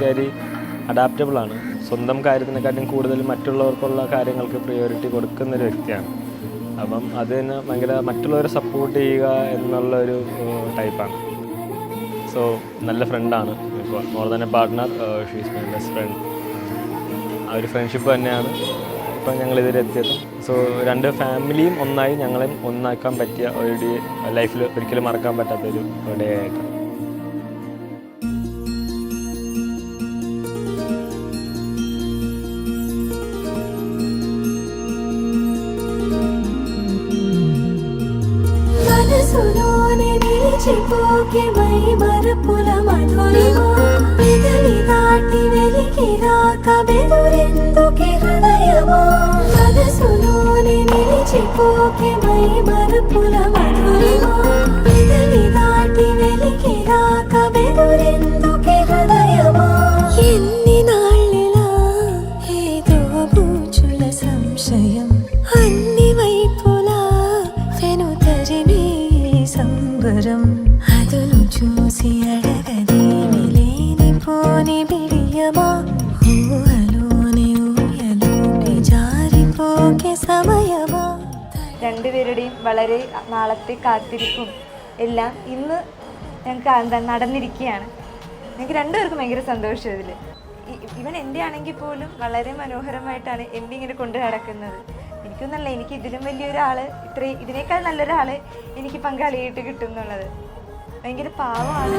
പുള്ളിക്കാരി അഡാപ്റ്റബിൾ ആണ്. സ്വന്തം കാര്യത്തിനെക്കാട്ടും കൂടുതൽ മറ്റുള്ളവർക്കുള്ള കാര്യങ്ങൾക്ക് പ്രിയോറിറ്റി കൊടുക്കുന്നൊരു വ്യക്തിയാണ്. അപ്പം അതിന് ഭയങ്കര മറ്റുള്ളവരെ സപ്പോർട്ട് ചെയ്യുക എന്നുള്ളൊരു ടൈപ്പാണ്. സോ നല്ല ഫ്രണ്ടാണ്. ഇപ്പോൾ more than A partner, she's my best friend. ആ ഒരു ഫ്രണ്ട്ഷിപ്പ് തന്നെയാണ് ഇപ്പം ഞങ്ങളിതിലെത്തിയത്. സോ രണ്ട് ഫാമിലിയും ഒന്നായി ഞങ്ങളെയും ഒന്നാക്കാൻ പറ്റിയ ഒരു ലൈഫിൽ ഒരിക്കലും മറക്കാൻ പറ്റാത്തൊരു ഡേ ആയിട്ട്. అదును చూసి అడగదేమిలేని పోని బిడియమా ఊహలోని ఊయలోకి జారిపోకే సమయమా. രണ്ടുപേരുടെയും വളരെ നാളത്തെ കാത്തിരിപ്പും എല്ലാം ഇന്ന് ഞങ്ങൾക്ക് നടന്നിരിക്കുകയാണ്. ഞങ്ങൾക്ക് രണ്ടുപേർക്കും ഭയങ്കര സന്തോഷം. ഇതിൽ ഇവൻ എൻ്റെ ആണെങ്കിൽ പോലും വളരെ മനോഹരമായിട്ടാണ് എന്നെ ഇങ്ങനെ കൊണ്ടു നടക്കുന്നത്. എനിക്കൊന്നല്ല, എനിക്ക് ഇതിലും വലിയൊരാൾ, ഇതിനേക്കാൾ നല്ലൊരാൾ എനിക്ക് പങ്കാളിയായിട്ട് കിട്ടും എന്നുള്ളത്. ഭയങ്കര പാവമാണ്.